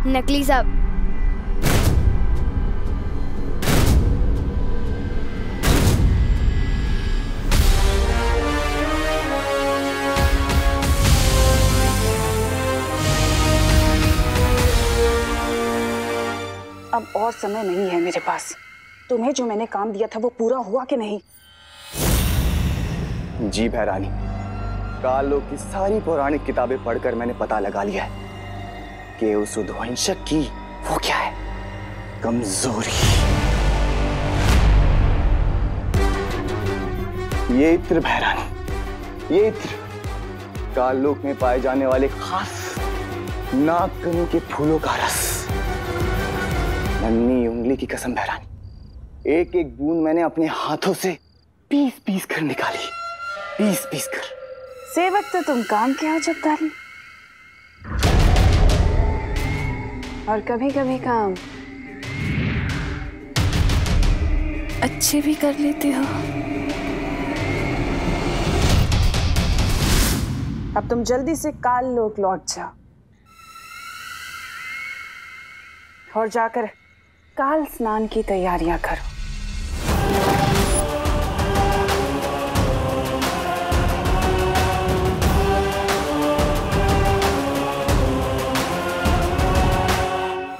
नकली साहब। अब और समय नहीं है मेरे पास। तुम्हें जो मैंने काम दिया था वो पूरा हुआ कि नहीं? जी भैरानी, कालोक की सारी पौराणिक किताबें पढ़कर मैंने पता लगा लिया है कि उस उद्वंशक की वो क्या है, कमजोरी। ये इत्र भैरानी, ये इत्र कालोक में पाए जाने वाले खास नागकनी के फूलों का रस। नन्ही उंगली की कसम भैरानी, एक एक बूंद मैंने अपने हाथों से पीस पीस कर निकाली, पीस पीस कर। सेवक तो तुम काम के हो जब्दारी, और कभी कभी काम अच्छे भी कर लेते हो। अब तुम जल्दी से काललोक लौट जाओ और जाकर काल स्नान की तैयारियां करो।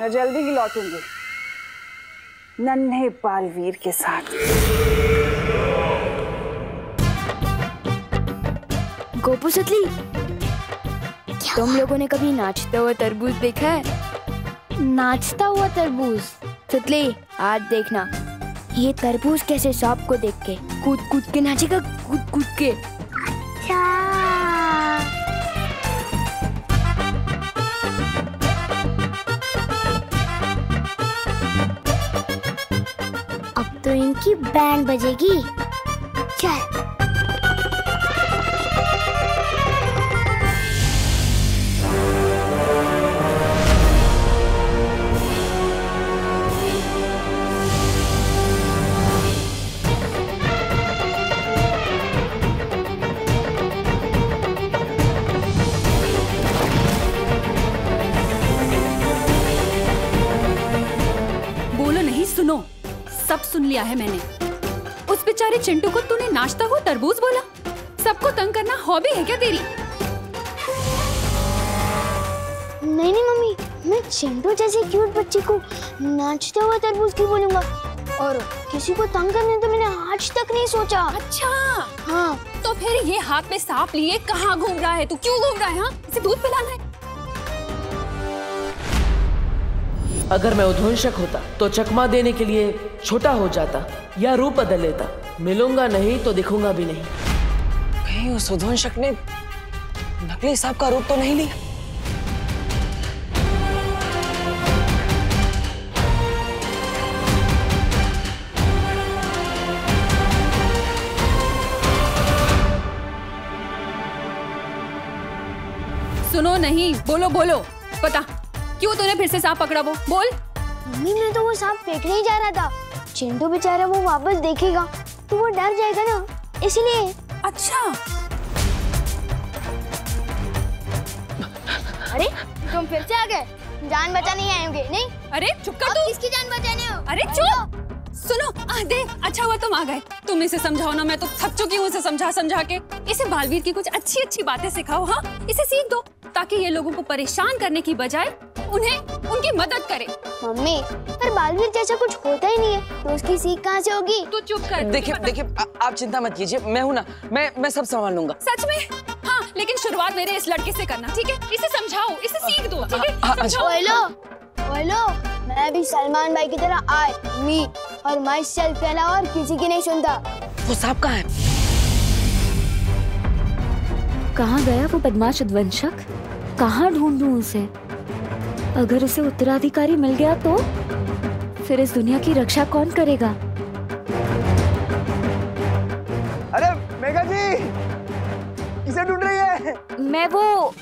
मैं जल्दी ही लौटूंगी नन्हे बालवीर के साथ। गोपू सुतली, तुम लोगों ने कभी नाचता हुआ तरबूज देखा है? नाचता हुआ तरबूज? सुतली, आज देखना ये तरबूज कैसे सांप को देख के कूद कूद के नाचेगा, कूद कूद के। अच्छा। अब तो इनकी बैंड बजेगी। चल। सुनो, सब सुन लिया है मैंने। उस बेचारे चिंटू को तूने नाचता हुआ तरबूज बोला? सबको तंग करना हॉबी है क्या तेरी? नहीं नहीं मम्मी, मैं चिंटू जैसी क्यूट बच्ची को नाचता हुआ तरबूज क्यों बोलूंगा? और किसी को तंग करने तो मैंने आज तक नहीं सोचा। अच्छा हाँ, तो फिर ये हाथ में सांप लिए कहाँ घूम रहा है? तू क्यों घूम रहा है? हाँ, इसे दूध पिलाना है। अगर मैं उद्वंशक होता तो चकमा देने के लिए छोटा हो जाता या रूप बदल लेता। मिलूंगा नहीं तो दिखूंगा भी नहीं। कहीं उस उद्वंशक ने नकली सांप का रूप तो नहीं लिया? सुनो नहीं, बोलो बोलो, पता क्यों तूने फिर से सांप पकड़ा? वो बोल। मम्मी, मैं तो वो सांप फेंकने ही जा रहा था। चिंटू बेचारा वो वापस देखेगा तो वो डर जाएगा ना, इसलिए। अच्छा। अरे तुम फिर से आ गए? जान बचाने आए होंगे? नहीं। अरे चुप कर तू। किसकी जान बचाने हो? अरे चुप। सुनो, देख, अच्छा हुआ तुम आ गए। तुम इसे समझाओ ना, मैं तो थक चुकी हूँ इसे समझा समझा के। इसे बालवीर की कुछ अच्छी अच्छी बातें सिखाओ। हाँ, इसे सीख दो ताकि ये लोगों को परेशान करने की बजाय उन्हें उनकी मदद करे। मम्मी, पर बालवीर जैसा कुछ होता ही नहीं है तो उसकी सीख कहाँ से होगी? तू चुप कर। देखिए, आप चिंता मत कीजिए, मैं हूँ ना, मैं सब संभाल लूंगा। सच में? हाँ, लेकिन शुरुआत मेरे इस लड़के से करना, ठीक है? इसे समझाओ, इसे सीख दो, ठीक है? बोलो, मैं भी सलमान भाई की तरह मी और माई सेल्फ के अलावा और किसी की नहीं सुनता। वो सांप कहाँ है? कहाँ गया वो बदमाश उद्वंशक? कहाँ ढूंढूं उसे? अगर उसे उत्तराधिकारी मिल गया तो फिर इस दुनिया की रक्षा कौन करेगा? अरे मेघा जी, किसे ढूंढ रही है? मैं वो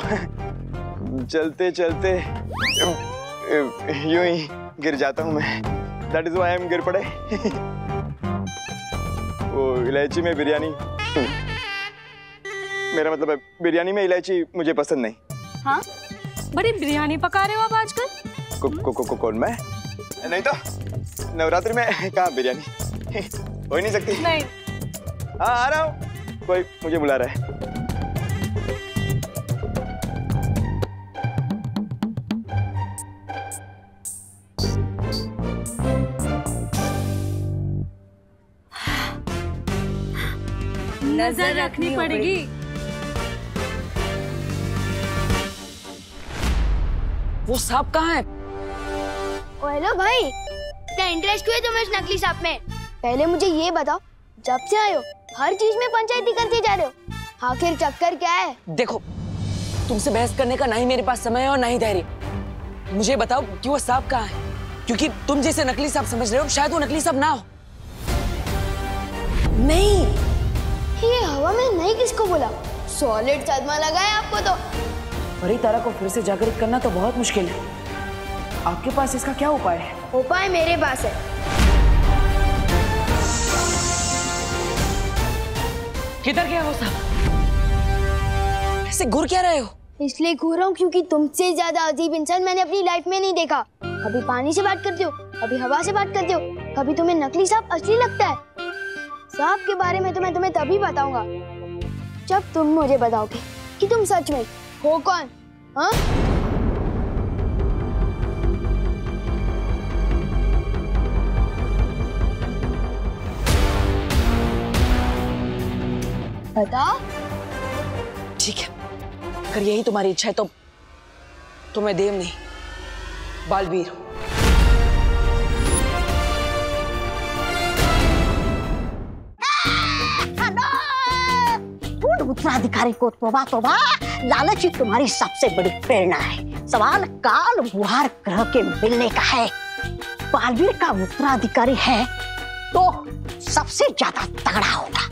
चलते चलते यूं ही गिर जाता हूँ मैं। That is why I am गिर पड़े। वो इलायची में बिरयानी, मेरा मतलब है बिरयानी में इलायची मुझे पसंद नहीं। हाँ, बड़ी बिरयानी पका रहे हो आप आजकल। कौन मैं? नहीं तो नवरात्रि में कहाँ बिरयानी हो ही नहीं सकती। नहीं। हाँ आ रहा हूँ, कोई मुझे बुला रहा है। नजर रखनी पड़ेगी। वो सांप कहाँ है? ओ हेलो भाई, क्या इंटरेस्ट क्यों है तुम्हें इस नकली सांप में? पहले मुझे ये बताओ, जब से आए हो हर चीज में पंचायती करते जा रहे हो, आखिर चक्कर क्या है? देखो, तुमसे बहस करने का ना ही मेरे पास समय है और ना ही धैर्य। मुझे बताओ कि वो सांप कहाँ है, क्योंकि तुम जैसे नकली सांप समझ रहे हो, शायद वो नकली सांप ना हो। नहीं, ये हवा में नहीं किसको बोला? सॉलिड सदमा लगा है आपको तो। परी तारा को फिर से जागृत करना तो बहुत मुश्किल है। आपके पास इसका क्या उपाय है? उपाय मेरे पास है। किधर गया वो सांप? ऐसे घूर क्या रहे हो? इसलिए घूर रहा हूँ क्योंकि तुमसे ज्यादा अजीब इंसान मैंने अपनी लाइफ में नहीं देखा। कभी पानी से बात करते हो, कभी हवा से बात करते हो, कभी तुम्हें नकली सांप असली लगता है। सांप के बारे में तो मैं तुम्हें तभी बताऊंगा जब तुम मुझे बताओगे कि तुम सच में हो कौन। हाँ? बताओ। ठीक है, अगर यही तुम्हारी इच्छा है तो मैं देव नहीं, बालवीर हूं। उत्तराधिकारी को तोबा तोबा, लालच ही तुम्हारी सबसे बड़ी प्रेरणा है। सवाल काल बुहार ग्रह के मिलने का है। बालवीर का उत्तराधिकारी है तो सबसे ज्यादा तगड़ा होगा,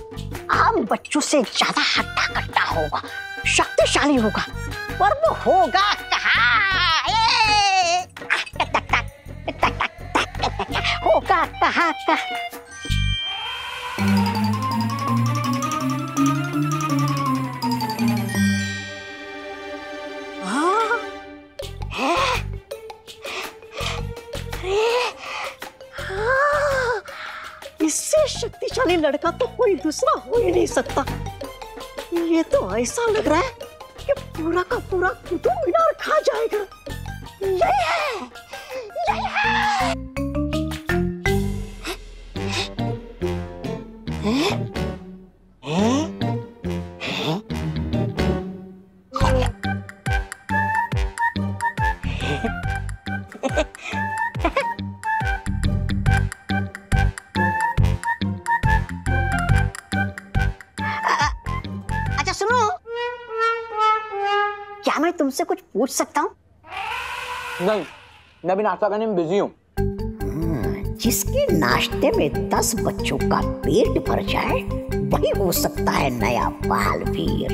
आम बच्चों से ज्यादा हट्टा कट्टा होगा, शक्तिशाली होगा, पर वो होगा कहाँ? होगा कहाँ का? इससे शक्तिशाली लड़का तो कोई दूसरा हो ही नहीं सकता। ये तो ऐसा लग रहा है कि पूरा का पूरा कुतुब मीनार खा जाएगा। यही है, यही है। मैं तुमसे कुछ पूछ सकता हूँ? नहीं, मैं अभी नाश्ता करने में बिजी हूँ। जिसके नाश्ते में 10 बच्चों का पेट भर जाए वही हो सकता है नया बालवीर।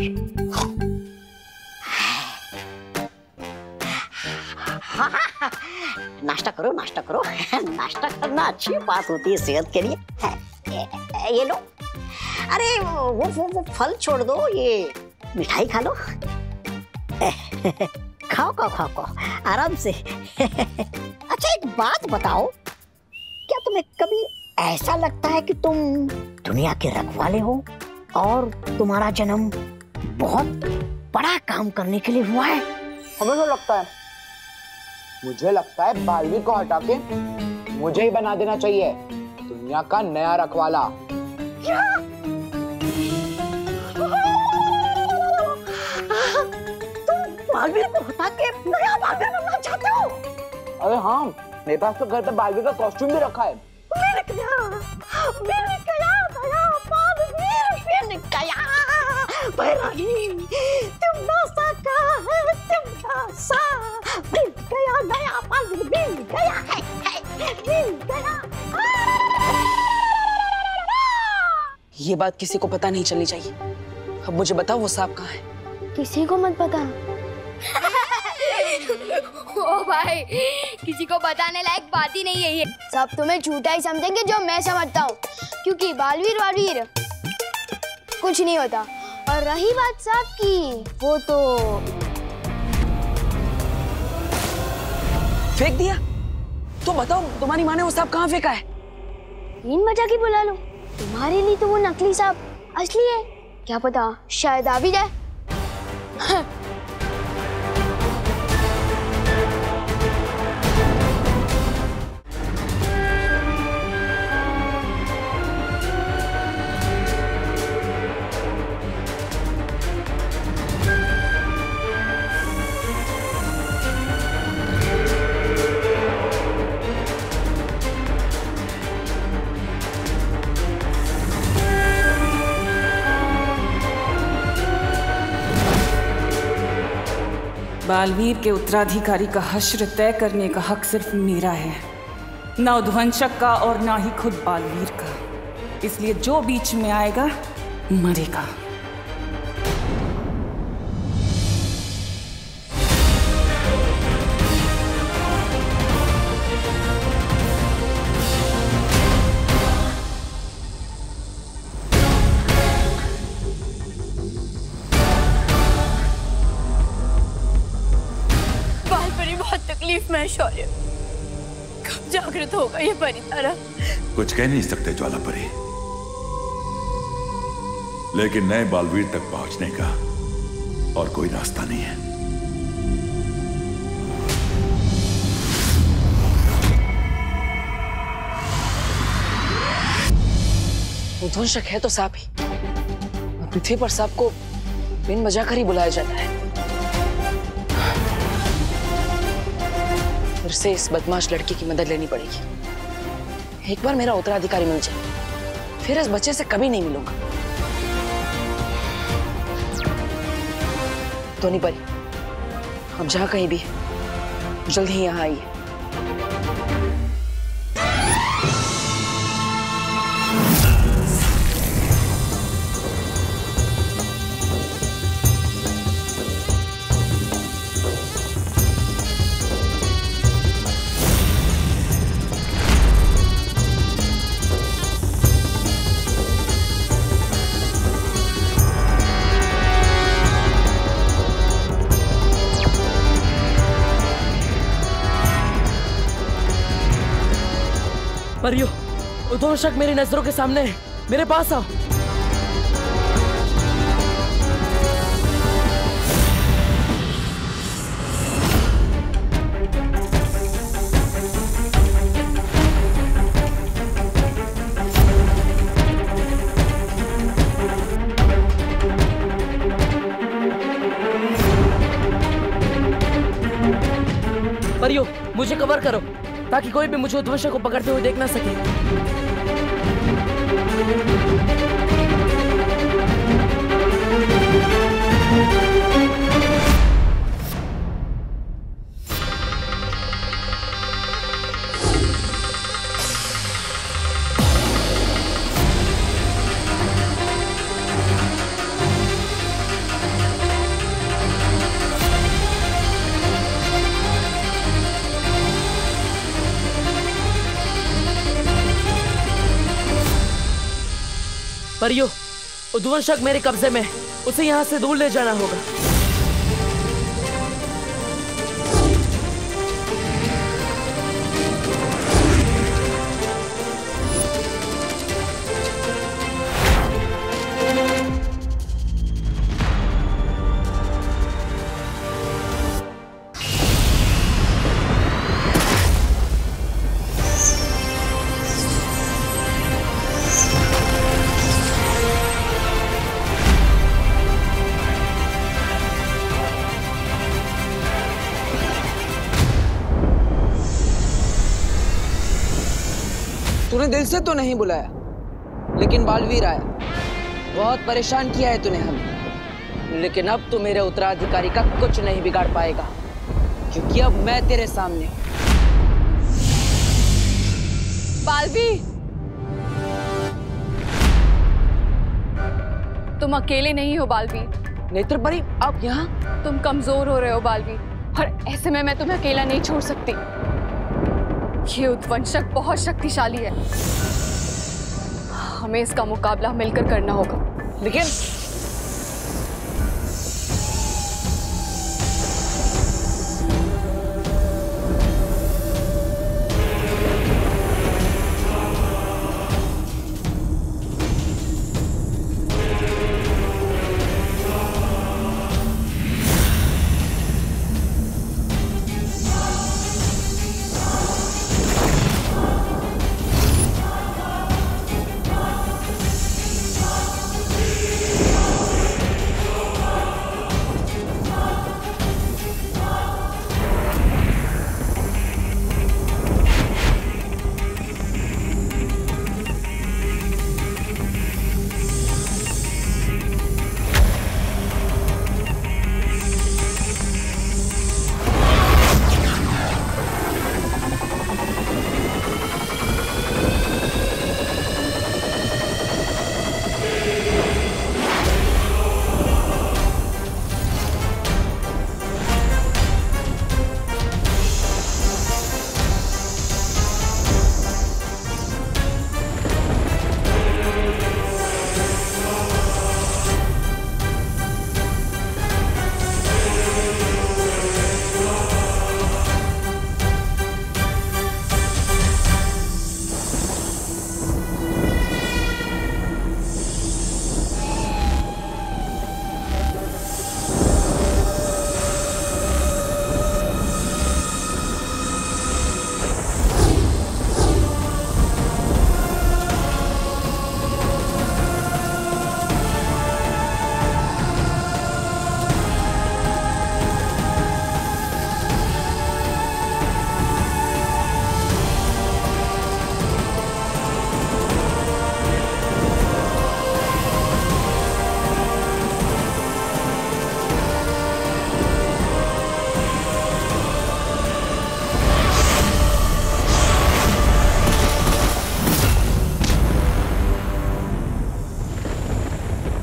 नाश्ता करो, नाश्ता करो। नाश्ता करना अच्छी बात होती है सेहत के लिए। ये लो। अरे वो फल छोड़ दो, ये मिठाई खा लो। खाओ खाओ खाओ खाओ आराम से। अच्छा एक बात बताओ, क्या तुम्हें कभी ऐसा लगता है कि तुम दुनिया के रखवाले हो और तुम्हारा जन्म बहुत बड़ा काम करने के लिए हुआ है? हमें तो लगता है, मुझे लगता है बालवीर को हटा के मुझे ही बना देना चाहिए दुनिया का नया रखवाला। क्या? बालवीर को हटा के नया बालवीर बनना चाहते हो? अरे हाँ, मेरे पास तो घर पे बालवीर का कॉस्ट्यूम भी रखा है। मिल गया नया बालवीर, मिल गया। बैरागी, तुम नासा का है, तुम नासा। मिल गया नया बालवीर, मिल गया है, मिल गया। ये बात किसी को पता नहीं चलनी चाहिए। अब मुझे बताओ वो सांप कहाँ है? किसी को मत बताना, ओ भाई, किसी को बताने लायक बात ही नहीं है ये। सब तुम्हें झूठा ही समझेंगे जो मैं समझता हूँ, क्योंकि बालवीर कुछ नहीं होता। और रही बात सांप की, वो तो फेंक दिया। तो बताओ तुम्हारी माँ ने वो सांप कहाँ फेंका है? इन मजा की बुला लो, तुम्हारे लिए तो वो नकली सांप असली है, क्या पता शायद आ भी जाए। बालवीर के उत्तराधिकारी का हश्र तय करने का हक सिर्फ मेरा है, ना उद्वंशक का और ना ही खुद बालवीर का। इसलिए जो बीच में आएगा मरेगा। मैं शौर्य, कब जागृत होगा ये परितारा? कुछ कह नहीं सकते ज्वालापरी, लेकिन नए बालवीर तक पहुंचने का और कोई रास्ता नहीं है। उद्वंशक है तो सांप ही, पृथ्वी पर सांप को बिन वजह कर ही बुलाया जाता है। फिर से इस बदमाश लड़की की मदद लेनी पड़ेगी। एक बार मेरा उत्तराधिकारी मिल जाए, फिर इस बच्चे से कभी नहीं मिलूंगा। तो नहीं परी, अब जहां कहीं भी जल्दी ही यहां आइए। परियो, उद्वंशक मेरी नजरों के सामने है, मेरे पास आओ। परियो, मुझे कवर करो ताकि कोई भी मुझे उद्वंशक को पकड़ते हुए देख ना सके। परियो, उद्वंशक मेरे कब्जे में, उसे यहाँ से दूर ले जाना होगा। तूने दिल से तो नहीं बुलाया, लेकिन बालवीर आया। बहुत परेशान किया है तूने हमें, लेकिन अब तू मेरे उत्तराधिकारी का कुछ नहीं बिगाड़ पाएगा, क्योंकि अब मैं तेरे सामने हूं। बालवीर, तुम अकेले नहीं हो बालवीर। नेत्रपरी, आप यहाँ? तुम कमजोर हो रहे हो बालवीर, और ऐसे में मैं तुम्हें अकेला नहीं छोड़ सकती। ये उद्वंशक बहुत शक्तिशाली है, हमें इसका मुकाबला मिलकर करना होगा। लेकिन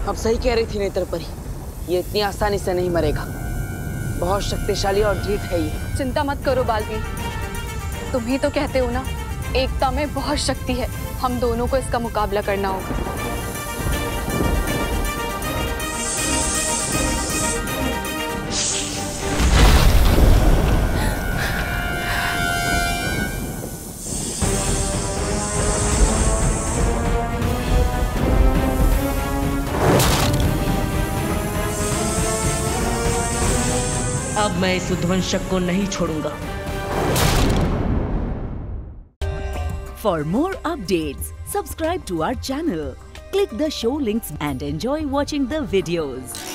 अब सही कह रही थी नेत्रपरी, ये इतनी आसानी से नहीं मरेगा, बहुत शक्तिशाली और ढीठ है ये। चिंता मत करो बालवीर, तुम ही तो कहते हो ना, एकता में बहुत शक्ति है, हम दोनों को इसका मुकाबला करना होगा। अब मैं इस उद्वंशक को नहीं छोड़ूंगा। For more updates, subscribe to our channel, click the show links and enjoy watching the videos.